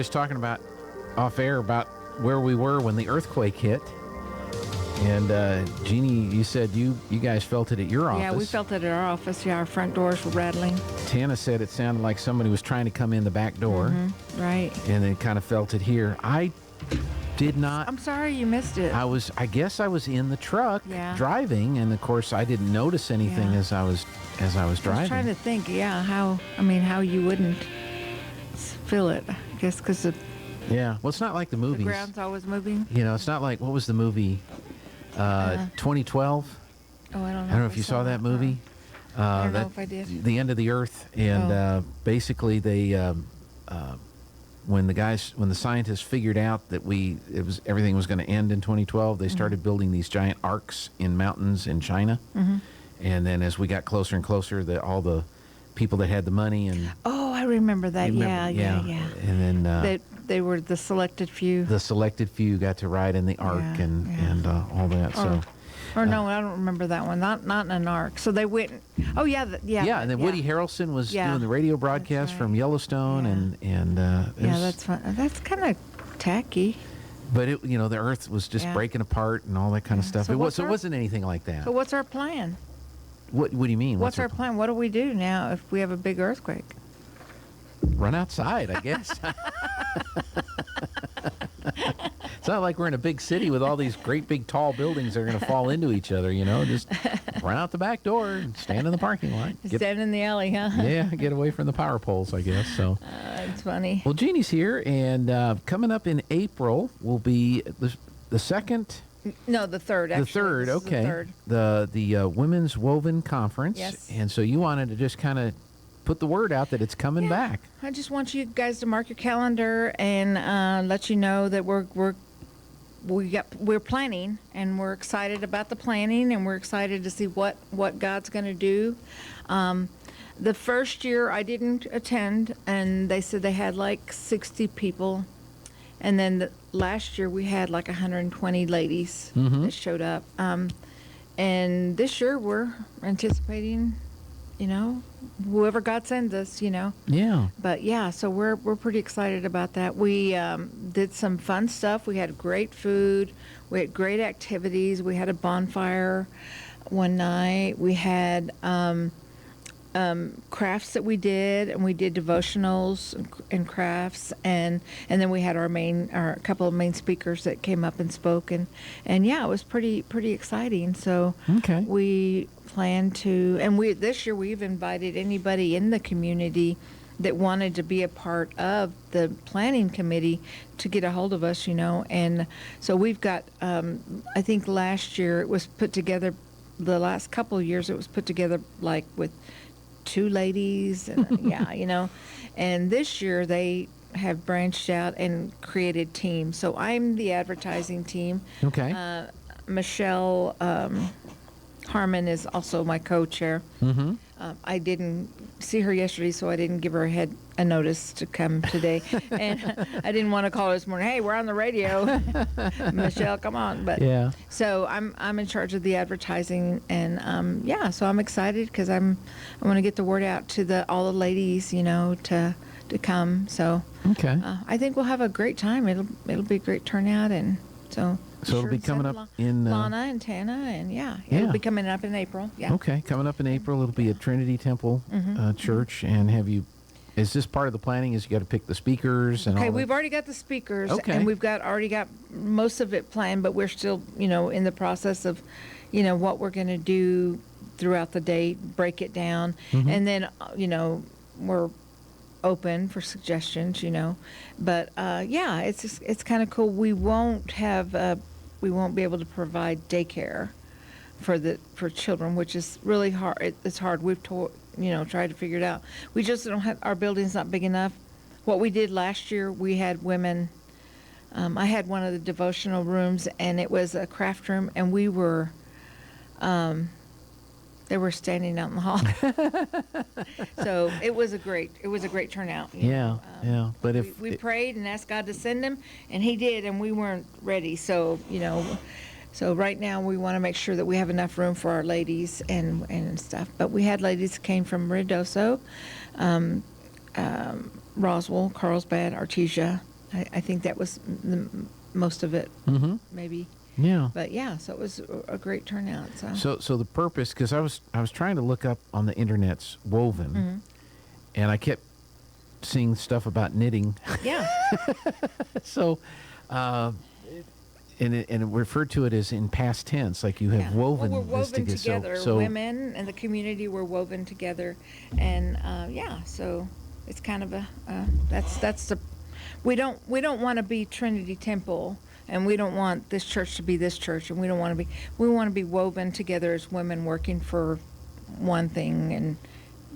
just talking about off air about where we were when the earthquake hit. And Jeannie, you said you guys felt it at your office. Yeah, we felt it at our office. Yeah, our front doors were rattling. Tana said it sounded like somebody was trying to come in the back door. Mm-hmm. Right. And then kind of felt it here. I did not. I'm sorry you missed it. I guess I was in the truck driving, and of course I didn't notice anything as I was driving. I was trying to think, how you wouldn't feel it. I guess because well, it's not like the movies. The ground's always moving. You know, it's not like, what was the movie? 2012. Oh, I don't know. I don't know if you saw that movie. I don't know if I did. The End of the Earth, and basically they, when the scientists figured out that everything was going to end in 2012, they started building these giant arcs in mountains in China, and then as we got closer and closer, all the people that had the money and I remember that. Yeah. And then they were the selected few. The selected few got to ride in the ark and all that. No, I don't remember that one. Not in an ark. So they went. And then Woody Harrelson was doing the radio broadcast from Yellowstone, and that's fun. That's kind of tacky. But the Earth was just breaking apart and all that kind of stuff. So it wasn't anything like that. So what's our plan? What do you mean? What's our plan? What do we do now if we have a big earthquake? Run outside, I guess. It's not like we're in a big city with all these great big tall buildings that are going to fall into each other, Just run out the back door and stand in the parking lot. Stand in the alley, huh? Yeah, get away from the power poles, I guess. So it's funny. Well, Jeannie's here, and coming up in April will be the second... No, the third, actually. The third, okay. The Women's Woven Conference. Yes. And so you wanted to just kind of put the word out that it's coming back. I just want you guys to mark your calendar and let you know that we're planning, and we're excited about the planning, and we're excited to see what God's going to do. The first year I didn't attend, and they said they had like 60 people. And then last year we had like 120 ladies that showed up. And this year we're anticipating, whoever God sends us, Yeah. But so we're pretty excited about that. We did some fun stuff. We had great food. We had great activities. We had a bonfire one night. We had crafts that we did, and we did devotionals and crafts, and then we had our couple of main speakers that came up and spoke, and it was pretty exciting. So we plan to, and this year we've invited anybody in the community that wanted to be a part of the planning committee to get a hold of us, and so we've got I think last year it was put together, the last couple of years it was put together like with 2 ladies, and, and this year they have branched out and created teams. So I'm the advertising team. Okay. Michelle Harmon is also my co-chair. I didn't see her yesterday, so I didn't give her a notice to come today. And I didn't want to call her this morning, hey, we're on the radio. Michelle, come on. But so I'm in charge of the advertising, and so I'm excited because I want to get the word out to all the ladies, to come. So I think we'll have a great time. It'll be a great turnout, and so it'll be coming up in Lana and Tana, and it'll be coming up in April. Yeah. Okay, coming up in April, it'll be at Trinity Temple Church. And is this part of the planning? Is you got to pick the speakers and all that? We've already got the speakers, and we've already got most of it planned, but we're still, in the process of, what we're going to do throughout the day, break it down, and then, we're open for suggestions, but it's kind of cool. We won't be able to provide daycare for children, which is really hard. It's hard. We've tried to figure it out. We just don't have, our building's not big enough. What we did last year, we had women. I had one of the devotional rooms, and it was a craft room, and we were they were standing out in the hall. So it was a great turnout. But if we prayed and asked God to send them, and He did, and we weren't ready. So so right now we want to make sure that we have enough room for our ladies and stuff. But we had ladies that came from Ruidoso, Roswell, Carlsbad, Artesia, I think that was most of it, maybe. Yeah. But yeah, so it was a great turnout. So the purpose, because I was trying to look up on the internet's woven, and I kept seeing stuff about knitting. Yeah. So, and it referred to it as in past tense, like you have woven well, we're this woven together. So women and the community were woven together, and so it's kind of that's the we don't want to be Trinity Temple, and we don't want this church to be this church, and we want to be woven together as women working for one thing, and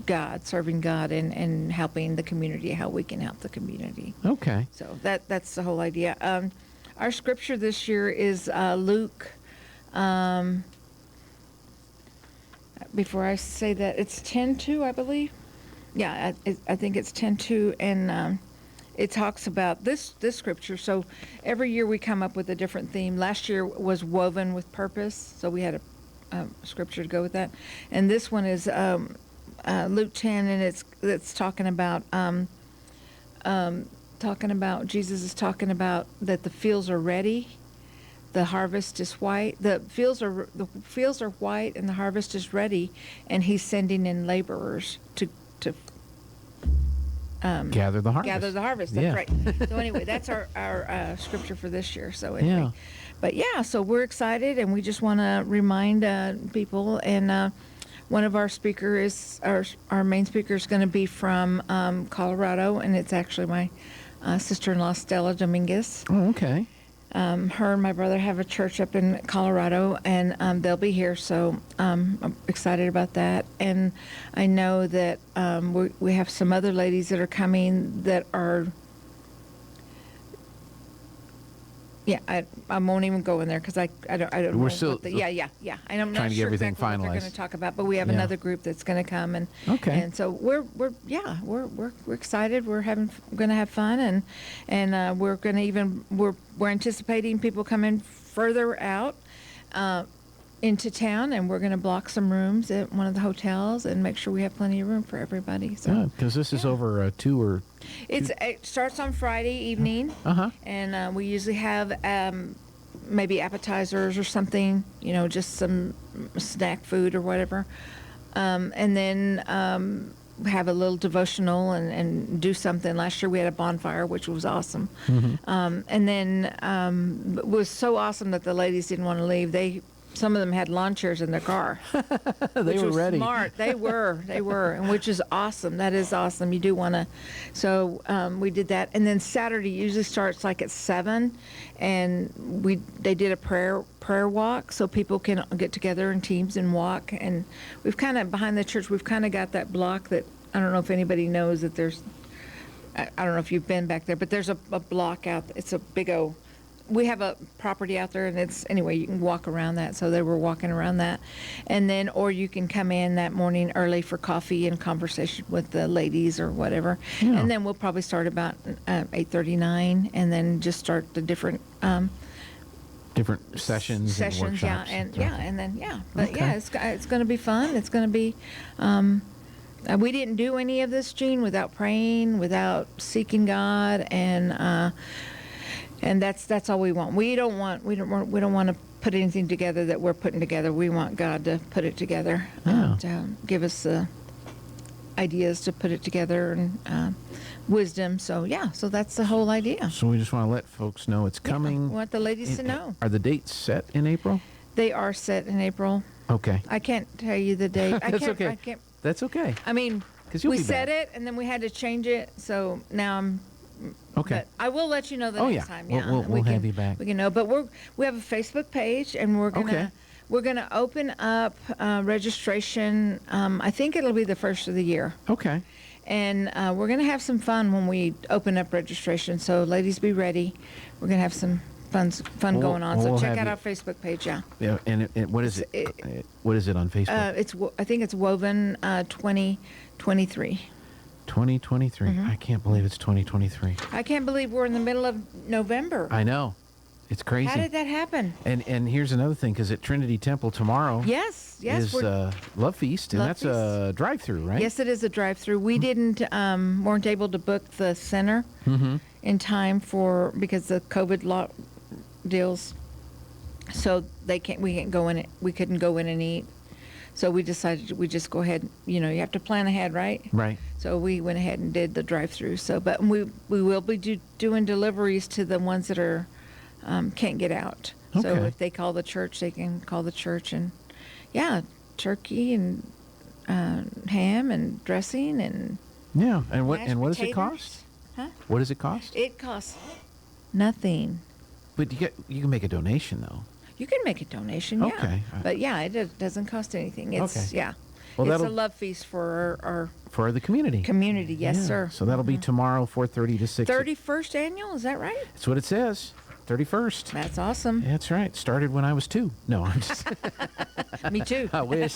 God, serving God, and helping the community, how we can help the community. Okay. So that's the whole idea. Our scripture this year is Luke. Before I say that, it's 10:2, I believe. Yeah, I think it's 10:2, and it talks about this scripture. So every year we come up with a different theme. Last year was woven with purpose, so we had a scripture to go with that. And this one is Luke 10, and it's talking about Jesus is talking about that the fields are ready, the harvest is white, the fields are white, and the harvest is ready, and he's sending in laborers to gather the harvest. That's yeah. right. So anyway, that's our scripture for this year. So anyway, Yeah. But yeah, so we're excited, and we just want to remind people. And one of our speakers, our main speaker, is going to be from Colorado, and it's actually my sister-in-law, Stella Dominguez. Oh, okay. Her and my brother have a church up in Colorado, and they'll be here, so I'm excited about that. And I know that we have some other ladies that are coming that are, I won't even go in there because I don't know. We're still yeah. I'm trying not to get sure everything exactly what they're finalized. going to talk about, but we have Yeah. another group that's going to come, and Okay. and so we're excited. We're going to have fun, and we're going to we're anticipating people coming further out into town, and we're going to block some rooms at one of the hotels and make sure we have plenty of room for everybody. So Because this is over 2 or... it starts on Friday evening, and we usually have maybe appetizers or something, just some snack food or whatever, and then have a little devotional and do something. Last year we had a bonfire, which was awesome. And then it was so awesome that the ladies didn't want to leave. Some of them had lawn chairs in their car. They were ready. Smart. They were, and which is awesome. That is awesome. You do want to. So we did that, and then Saturday usually starts like at 7, and they did a prayer walk, so people can get together in teams and walk. And we've kind of behind the church. We've kind of got that block that I don't know if anybody knows that there's. I don't know if you've been back there, but there's a block out. It's a big old. We have a property out there, and anyway, you can walk around that. So they were walking around that. And then, or you can come in that morning early for coffee and conversation with the ladies or whatever. Yeah. And then we'll probably start about 8:39, and then just start the different sessions and workshops. and then. But Okay. yeah, it's going to be fun. It's going to be, we didn't do any of this, Gene, without praying, without seeking God, and that's all we want. We don't want to put anything together that we're putting together. We want God to put it together, to give us the ideas to put it together and wisdom. So that's the whole idea. So we just want to let folks know it's coming. We want the ladies to know. Are the dates set in April? They are set in April. Okay. I can't tell you the date. That's okay. I can't. That's okay. I mean, 'Cause you'll we be said back. it, and then we had to change it. So now I'm. Okay. But I will let you know the Oh, next yeah. time. We'll have you back. We can know, but we have a Facebook page, and we're gonna open up registration. I think it'll be the first of the year, Okay. and we're gonna have some fun when we open up registration. So ladies, be ready. We're gonna have some fun going on. So we'll check have out you- our Facebook page. Yeah. Yeah. And what is it? What is it on Facebook? I think it's Woven 2023. 2023. I can't believe it's 2023. I can't believe we're in the middle of November. I know. It's crazy. How did that happen? And here's another thing, because at Trinity Temple tomorrow Yes, is Love Feast, and Love that's Feast. a drive-through, right? Yes, it is a drive-through. We didn't weren't able to book the center in time because of COVID law deals. So we can't go in it. We couldn't go in and eat. So we decided we just go ahead. You know, you have to plan ahead, right? Right. So we went ahead and did the drive-through. So, but we will be doing deliveries to the ones that are can't get out. So Okay. if they call the church, they can call the church, and turkey and ham and dressing and Yeah. And what mashed does it potatoes. cost? Huh? What does it cost? It costs nothing. But you can make a donation though. You can make a donation, yeah. Okay. But yeah, doesn't cost anything. It's Okay. yeah. Well, it's a that'll- love feast for our For the community. community. Yes, Yeah. sir. So that'll be tomorrow, 4:30 to 6. 31st annual, is that right? That's what it says. 31st. That's awesome. That's right. Started when I was 2. No, I'm just. Me too. I wish.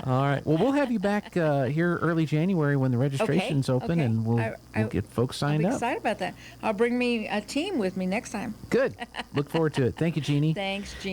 All right. Well, we'll have you back here early January when the registration's open, okay. and we'll get folks signed I'm up. excited about that. I'll bring me a team with me next time. Good. Look forward to it. Thank you, Jeannie. Thanks, Jean.